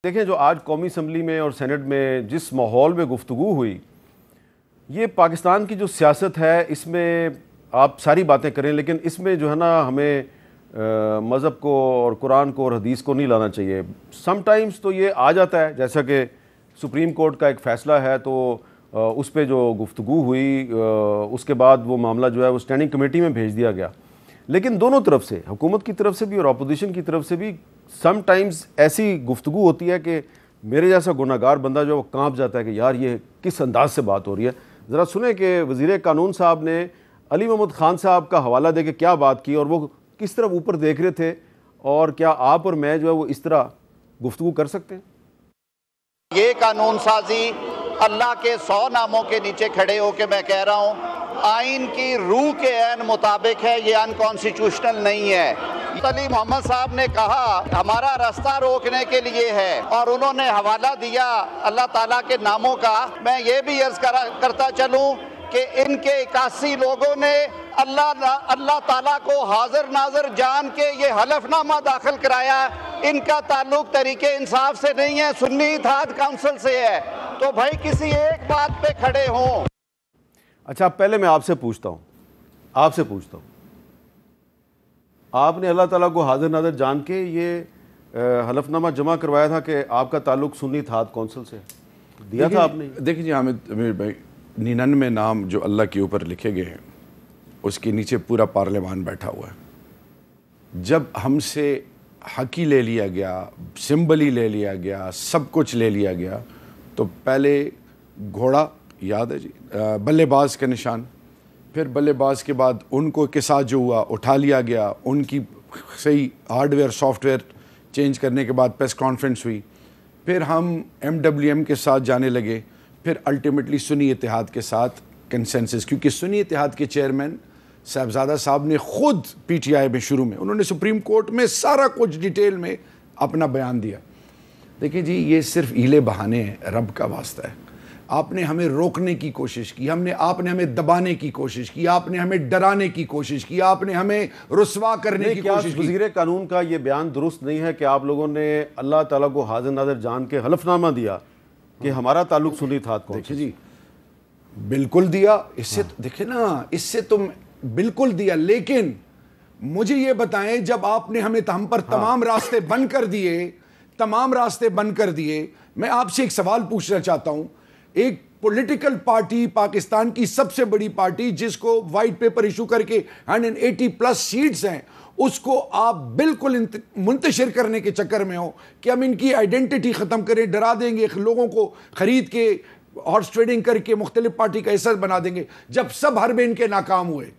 دیکھیں جو آج قومی اسمبلی میں اور سینٹ میں جس ماحول میں گفتگو ہوئی، یہ پاکستان کی جو سیاست ہے اس میں آپ ساری باتیں کریں، لیکن اس میں جو ہے نا ہمیں مذہب کو اور قرآن کو اور حدیث کو نہیں لانا چاہیے۔ سم ٹائمز تو یہ آ جاتا ہے، جیسا کہ سپریم کورٹ کا ایک فیصلہ ہے تو اس پہ جو گفتگو ہوئی اس کے بعد وہ معاملہ جو ہے وہ اسٹینڈنگ کمیٹی میں بھیج دیا گیا، لیکن دونوں طرف سے، حکومت کی طرف سے بھی اور اپوزیشن کی طرف سے بھی سم ٹائمز ایسی گفتگو ہوتی ہے کہ میرے جیسا گناہگار بندہ جو وہ کانپ جاتا ہے کہ یار یہ کس انداز سے بات ہو رہی ہے۔ ذرا سنیں کہ وزیر قانون صاحب نے علی محمد خان صاحب کا حوالہ دے کے کیا بات کی اور وہ کس طرح اوپر دیکھ رہے تھے، اور کیا آپ اور میں جو ہے وہ اس طرح گفتگو کر سکتے ہیں؟ یہ قانون سازی اللہ کے 100 ناموں کے نیچے کھڑے ہو کے میں کہہ رہا ہوں آئین کی روح کے عین مطابق ہے، یہ ان کانسٹیٹیوشنل نہیں ہے۔ علی محمد صاحب نے کہا ہمارا راستہ روکنے کے لیے ہے، اور انہوں نے حوالہ دیا اللہ تعالیٰ کے ناموں کا۔ میں یہ بھی عرض کرتا چلوں کہ ان کے 81 لوگوں نے اللہ تعالیٰ کو حاضر ناظر جان کے یہ حلف نامہ داخل کرایا۔ ان کا تعلق تحریک انصاف سے نہیں ہے، سنی اتحاد کونسل سے ہے۔ تو بھائی کسی ایک بات پہ کھڑے ہوں۔ اچھا پہلے میں آپ سے پوچھتا ہوں آپ نے اللہ تعالیٰ کو حاضر ناظر جان کے یہ حلف نامہ جمع کروایا تھا کہ آپ کا تعلق سنی اتحاد کونسل سے دیا تھا آپ نے؟ دیکھیں جی حامد امیر بھائی، 99 نام جو اللہ کے اوپر لکھے گئے ہیں اس کے نیچے پورا پارلیمان بیٹھا ہوا ہے۔ جب ہم سے حق ہی لے لیا گیا، سمبل ہی لے لیا گیا، سب کچھ لے لیا گیا، تو پہلے گھوڑا یاد ہے جی، بلے باز کا نشان، پھر بلے باز کے بعد ان کو کے ساتھ جو ہوا اٹھا لیا گیا، ان کی صحیح hard where soft where change کرنے کے بعد پریس کانفرنس ہوئی، پھر ہم MWM کے ساتھ جانے لگے، پھر الٹیمیٹلی سنی اتحاد کے ساتھ کنسنسس، کیونکہ سنی اتحاد کے چیئرمین صاحبزادہ صاحب نے خود PTI میں شروع میں انہوں نے سپریم کورٹ میں سارا کچھ ڈیٹیل میں اپنا بیان دیا۔ دیکھیں جی یہ صرف ہیلے بہانے ہیں، رب کا واسطہ ہے۔ آپ نے ہمیں روکنے کی کوشش کی، آپ نے ہمیں دبانے کی کوشش کی، آپ نے ہمیں ڈرانے کی کوشش کی، آپ نے ہمیں رسوا کرنے کی کوشش کی۔ وزیر قانون کا یہ بیان درست نہیں ہے کہ آپ لوگوں نے اللہ تعالیٰ کو حاضر ناظر جان کے حلف نامہ دیا کہ ہمارا تعلق سنی اتحاد کونسل؟ دیکھیں جی بالکل دیا، اس سے دیکھیں نا، اس سے تم بالکل دیا، لیکن مجھے یہ بتائیں جب آپ نے ہم پر تمام راستے بند کر دیے، میں آپ سے ایک سوال پوچھنا چاہتا ہوں۔ ایک پولیٹیکل پارٹی، پاکستان کی سب سے بڑی پارٹی جس کو وائٹ پیپر ایشو کر کے 180+ سیٹس ہیں، اس کو آپ بالکل منتشر کرنے کے چکر میں ہو کہ ہم ان کی آئیڈینٹی ختم کریں، ڈرا دیں گے، لوگوں کو خرید کے ہارس ٹریڈنگ کر کے مختلف پارٹی کا حصہ بنا دیں گے، جب سب حربے ان کے ناکام ہوئے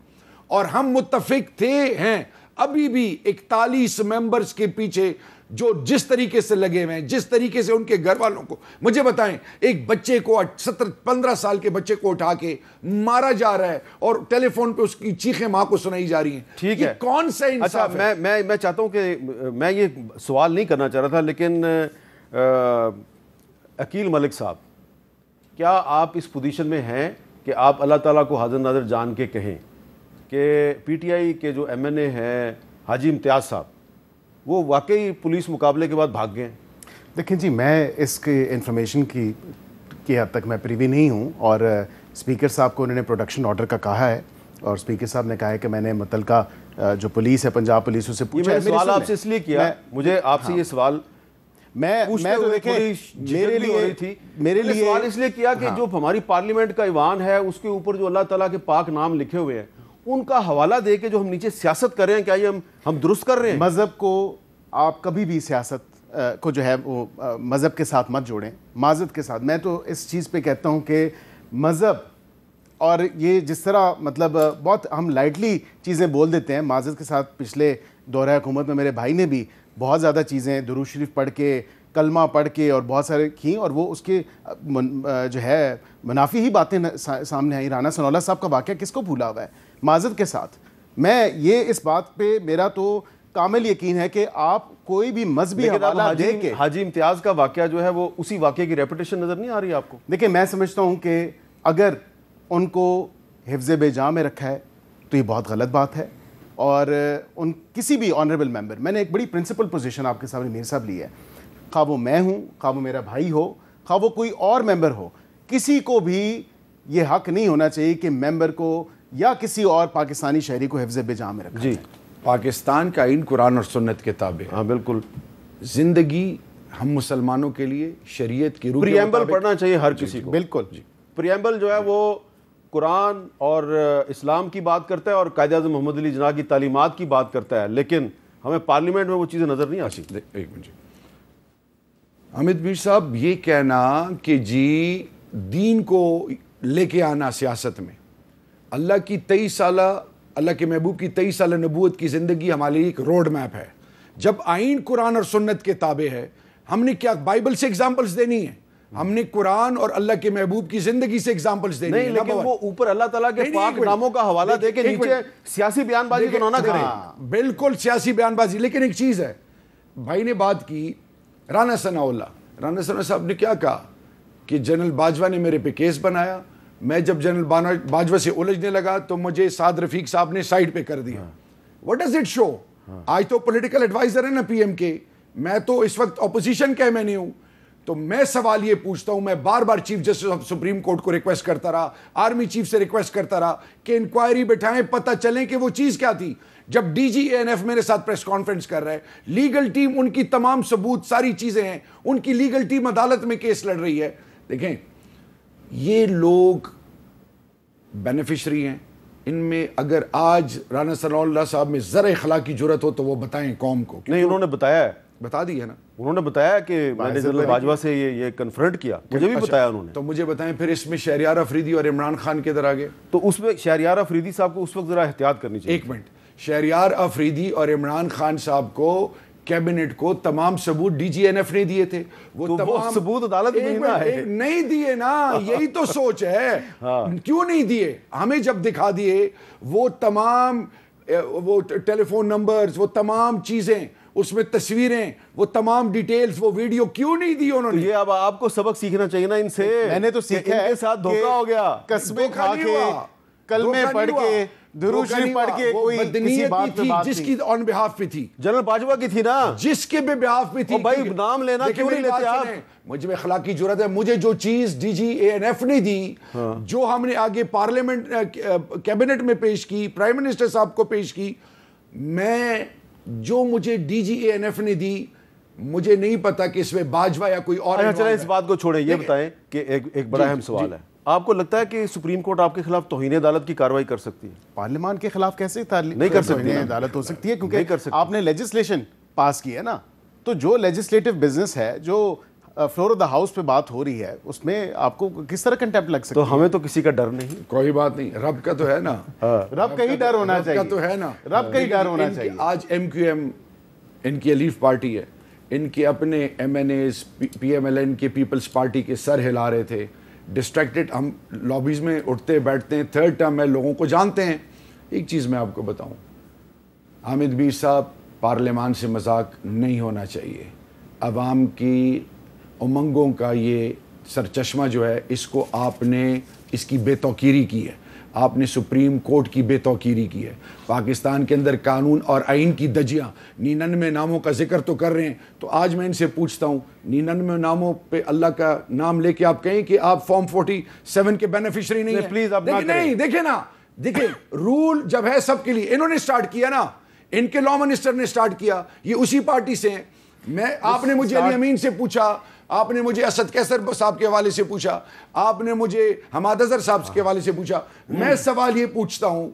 اور ہم متفق ہیں ابھی بھی 41 ممبرز کے پیچھے جو جس طریقے سے لگے ہوئے ہیں، جس طریقے سے ان کے گھر والوں کو، مجھے بتائیں ایک بچے کو 15 سال کے بچے کو اٹھا کے مارا جا رہا ہے اور ٹیلی فون پہ اس کی چیخیں ماں کو سنائی جا رہی ہیں۔ ٹھیک ہے، کون سا انصاف ہے؟ میں چاہتا ہوں کہ میں یہ سوال نہیں کرنا چاہ رہا تھا، لیکن عقیل ملک صاحب، کیا آپ اس پوزیشن میں ہیں کہ آپ اللہ تعالیٰ کو حاضر ناظر جان کے کہیں کہ PTI کے جو MNA ہیں حاجی امتیاز صاحب وہ واقعی پولیس مقابلے کے بعد بھاگ گئے ہیں؟ دیکھیں جی میں اس کی انفارمیشن کی حد تک میں پریوی نہیں ہوں، اور اسپیکر صاحب کو انہوں نے پروڈکشن آرڈر کا کہا ہے، اور اسپیکر صاحب نے کہا ہے کہ میں نے متعلقہ جو پولیس ہے، پنجاب پولیس، سے پوچھا ہے۔ سوال آپ سے اس لیے کیا، مجھے آپ سے یہ سوال میں تو دیکھیں میرے لیے سوال اس لیے کیا کہ جو ہماری پارلیمنٹ کا ایوان ہے اس کے اوپر جو اللہ تعالیٰ کے پاک نام لکھے ہوئے ہیں ان کا حوالہ دے کے جو ہم نیچے سیاست کر رہے ہیں، کیا یہ ہم درست کر رہے ہیں؟ مذہب کو آپ کبھی بھی سیاست کو جو ہے وہ مذہب کے ساتھ مت جوڑیں، معذرت کے ساتھ۔ میں تو اس چیز پہ کہتا ہوں کہ مذہب اور یہ جس طرح مطلب بہت ہم لائٹلی چیزیں بول دیتے ہیں، معذرت کے ساتھ پچھلے دورہ حکومت میں میرے بھائی نے بھی بہت زیادہ چیزیں درود شریف پڑھ کے، کلمہ پڑھ کے اور بہت سارے کیں، اور وہ اس کے جو ہے منافی ہی باتیں سامنے آئی۔ رانا ثناءاللہ صاحب کا واقعہ کس کو بھولا ہوا ہے؟ معذرت کے ساتھ میں یہ اس بات پہ میرا تو کامل یقین ہے کہ آپ کوئی بھی مذہبی حوالہ دے کے، حاجی امتیاز کا واقعہ جو ہے وہ اسی واقعے کی ریپیٹیشن نظر نہیں آ رہی آپ کو؟ دیکھیں میں سمجھتا ہوں کہ اگر ان کو حفظ بے جا میں رکھا ہے تو یہ بہت غلط بات ہے، اور ان کسی بھی آنریبل ممبر، میں نے ایک بڑی پرنسپل پوزیشن آپ کے سامنے میر صاحب لی ہے، خواہ وہ میں ہوں، خواہ وہ میرا بھائی ہو، خواہ وہ کوئی اور ممبر ہو، کسی کو بھی یہ حق نہیں ہونا چاہیے کہ ممبر کو یا کسی اور پاکستانی شہری کو حفظ بجا میں رکھا جی جائے۔ پاکستان کا آئین قرآن اور سنت کے تابع ہے۔ ہاں بالکل، زندگی ہم مسلمانوں کے لیے شریعت کی روح کے پریمبل مطابق پڑھنا چاہیے ہر کسی کو۔ بالکل پریمبل جو ہے وہ قرآن اور اسلام کی بات کرتا ہے اور قائد اعظم محمد علی جناح کی تعلیمات کی بات کرتا ہے، لیکن ہمیں پارلیمنٹ میں وہ چیزیں نظر نہیں آتی۔ ایک منٹ جی، حامد میر صاحب، یہ کہنا کہ جی دین کو لے کے آنا سیاست میں، اللہ کی 23 سالہ، اللہ کے محبوب کی 23 سالہ نبوت کی زندگی ہمارے لیے ایک روڈ میپ ہے۔ جب آئین قرآن اور سنت کے تابع ہے، ہم نے کیا بائبل سے ایگزامپلز دینی ہے؟ ہم نے قرآن اور اللہ کے محبوب کی زندگی سے ایگزامپلز دینی ہے۔ نہیں، لیکن وہ اوپر اللہ تعالیٰ کے پاک ناموں کا حوالہ دے کے نیچے سیاسی بیان بازی تو نہ کریں۔ بالکل سیاسی بیان بازی، لیکن ایک چیز ہے، بھائی نے بات کی رانا ثناء اللہ، رانا ثناء صاحب نے کیا کہا کہ جنرل باجوہ نے میرے پہ کیس بنایا، میں جب جنرل باجوہ سے الجھنے لگا تو مجھے سعد رفیق صاحب نے سائڈ پہ کر دیا۔ What does it show؟ آج تو پولیٹیکل ایڈوائزر ہے نا پی ایم کے، میں تو اس وقت اپوزیشن کا میں نہیں ہوں، تو میں سوال یہ پوچھتا ہوں، میں بار بار chief justice of supreme court کو ریکویسٹ کرتا رہا، آرمی چیف سے ریکویسٹ کرتا رہا کہ انکوائری بٹھائیں، پتہ چلیں کہ وہ چیز کیا تھی۔ جب ڈی جی اے این ایف میرے ساتھ پریس کانفرنس کر رہا ہے، لیگل ٹیم ان کی تمام ثبوت ساری چیزیں ہیں، ان کی لیگل ٹیم عدالت میں کیس لڑ رہی ہے۔ دیکھیں یہ لوگ بینیفیشری ہیں، ان میں اگر آج رانا ثناء اللہ صاحب میں ذرا اخلاقی جرت ہو تو وہ بتائیں قوم کو۔ نہیں، انہوں نے بتایا ہے، بتا دی ہے نا، انہوں نے بتایا کہ میں نے جنرل باجوہ سے یہ کنفرنٹ کیا، مجھے بھی بتایا انہوں نے۔ تو مجھے بتائیں پھر اس میں شہریار افریدی اور عمران خان کدھر آ گئے؟ تو اس میں شہریار افریدی صاحب کو اس وقت ذرا احتیاط کرنی چاہیے۔ ایک منٹ، شہریار افریدی اور عمران خان صاحب کو کیبنٹ کو تمام ثبوت ڈی جی این ایف نے دیے تھے، وہ تمام ثبوت عدالت میں نہیں دیے نا، یہی تو سوچ ہے، کیوں نہیں دیے؟ ہمیں جب دکھا دیے وہ تمام وہ ٹیلی فون نمبرز، وہ تمام چیزیں، اس میں تصویریں، وہ تمام ڈیٹیلز، وہ ویڈیو کیوں نہیں دی انہوں نے؟ یہ اب آپ کو سبق سیکھنا چاہیے نا ان سے۔ میں نے تو سیکھا ہے، ان کے ساتھ دھوکہ ہو گیا، قسمیں کھا کے، کلمے پڑھ کے، درود شریف پڑھ کے، کوئی کسی بات پہ بات جس کی آن بہاف پہ تھی، جنرل باجوہ کی تھی نا، جس کے بے بہاف پہ تھی۔ بھائی نام لینا کیوں نہیں لیتے آپ؟ مجھ میں اخلاقی جرات ہے، مجھے جو چیز ڈی جی اے این ایف نے دی، جو ہم نے آگے پارلیمنٹ کیبنٹ میں پیش کی، پرائم منسٹر صاحب کو پیش کی، میں جو مجھے ڈی جی اے این ایف نے دی، مجھے نہیں پتا کہ اس میں باجوہ یا کوئی اور۔ چلیں اس بات کو چھوڑیں، یہ بتائیں کہ ایک بڑا اہم سوال ہے، آپ کو لگتا ہے کہ سپریم کورٹ آپ کے خلاف توہین عدالت کی کارروائی کر سکتی ہے؟ پارلیمان کے خلاف کیسے نہیں کر سکتی، عدالت ہو سکتی ہے؟ کیونکہ آپ نے لیجسلیشن پاس کی ہے نا، تو جو لیجسلیٹو بزنس ہے، جو فلور آف دا ہاؤس پہ بات ہو رہی ہے، اس میں آپ کو کس طرح کنٹیمپٹ لگ سکتا ہے؟ تو ہمیں تو کسی کا ڈر نہیں، کوئی بات نہیں، رب کا تو ہے نا، رب کا ہی ڈر ہونا چاہیے، رب کا تو ہے نا، رب کا ہی ڈر ہونا چاہیے۔ آج ایم کیو ایم ان کی الیف پارٹی ہے، ان کے اپنے M N A's P M L N کے پیپلز پارٹی کے سر ہلا رہے تھے، ڈسٹریکٹڈ، ہم لابیز میں اٹھتے بیٹھتے ہیں، تھرڈ ٹرم میں لوگوں کو جانتے ہیں۔ ایک چیز میں آپ کو بتاؤں، حامد میر صاحب، پارلیمان سے مذاق نہیں ہونا چاہیے۔ عوام کی امنگوں کا یہ سرچشمہ جو ہے، اس کو آپ نے اس کی بے توقیری کی ہے، آپ نے سپریم کورٹ کی بے توقیری کی ہے۔ پاکستان کے اندر قانون اور آئین کی دجیاں 99 ناموں کا ذکر تو کر رہے ہیں، تو آج میں ان سے پوچھتا ہوں 99 ناموں پہ اللہ کا نام لے کے آپ کہیں کہ آپ فارم 47 کے بینیفیشری نہیں ہیں؟ پلیز آپ نہ کریں۔ نہیں، دیکھیں نا، دیکھیں رول جب ہے سب کے لیے، انہوں نے سٹارٹ کیا نا، ان کے لا منسٹر نے سٹارٹ کیا، یہ اسی پارٹی سے ہیں۔ آپ نے مجھے علی امین سے پوچھا، آپ نے مجھے اسد کیسر صاحب کے حوالے سے پوچھا، آپ نے مجھے حماد اظہر صاحب کے حوالے سے پوچھا۔ میں سوال یہ پوچھتا ہوں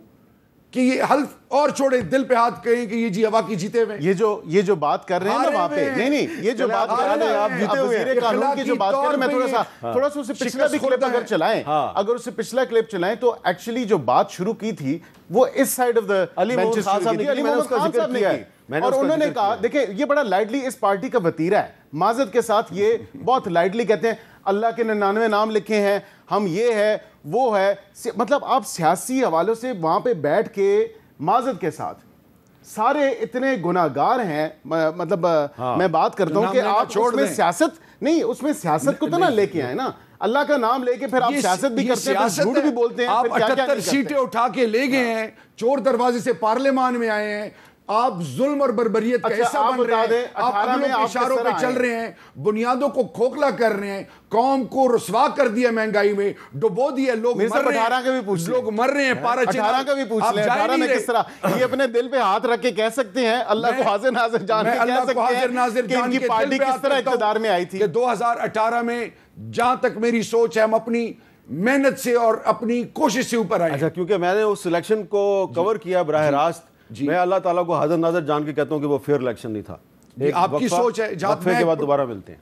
کہ یہ حلف اور چھوڑے، دل پہ ہاتھ کہیں کہ یہ جی ہوا کی جیتے ہوئے، یہ جو بات کر رہے ہیں نا وہاں پہ، نہیں یہ جو بات کر رہے ہیں آپ جیتے ہوئے ہیں، قانون کی جو بات کر رہے ہیں، میں تھوڑا سا اسے پچھلا بھی کلپ اگر چلائیں، اگر اسے پچھلا کلپ چلائیں تو ایکچولی جو بات شروع کی تھی وہ اس سائیڈ آف دا بینچز شروع کی تھی، علی محمد خان صاحب نے کی، اور انہوں نے کہا، دیکھیں یہ بڑا لائٹلی اس پارٹی کا وتیرہ ہے، معذرت کے ساتھ یہ بہت لائٹلی کہتے ہیں اللہ کے 99 نام لکھے ہیں، ہم یہ ہے وہ ہے، مطلب آپ سیاسی حوالوں سے وہاں پہ بیٹھ کے معذرت کے ساتھ سارے اتنے گناہگار ہیں، مطلب میں بات کرتا ہوں کہ آپ اس میں سیاست نہیں، اس میں سیاست کو تو نہ لے کے آئے نا، اللہ کا نام لے کے پھر آپ سیاست بھی کرتے ہیں، جھوٹ بھی بولتے ہیں، آپ 78 سیٹیں اٹھا کے لے گئے ہیں، چور دروازے سے پارلیمان میں آئے ہیں، آپ ظلم اور بربریت کا حصہ بن رہے ہیں, آپ اگلوں کے اشاروں پہ چل رہے ہیں, بنیادوں کو کھوکھلا کر رہے ہیں, قوم کو رسوا کر دیا مہنگائی میں, ڈبو دیا, لوگ مر رہے ہیں, لوگ مر رہے ہیں. پارا 18 کا بھی پوچھ لیں, 18 میں کس طرح یہ اپنے دل پہ ہاتھ رکھ کے کہہ سکتے ہیں اللہ کو حاضر ناظر جان کے کہہ سکتے ہیں کہ ان کی پارٹی کس طرح اقتدار میں آئی تھی. کہ 2018 میں جہاں تک میری سوچ ہے ہم اپنی محنت سے اور اپنی کوشش سے اوپر آئے. اچھا, کیونکہ میں نے اس سلیکشن کو کور کیا براہ راست, میں اللہ تعالیٰ کو حاضر ناظر جان کے کہتا ہوں کہ وہ فیئر الیکشن نہیں تھا. آپ کی سوچ ہے, وقفے کے بعد دوبارہ ملتے ہیں.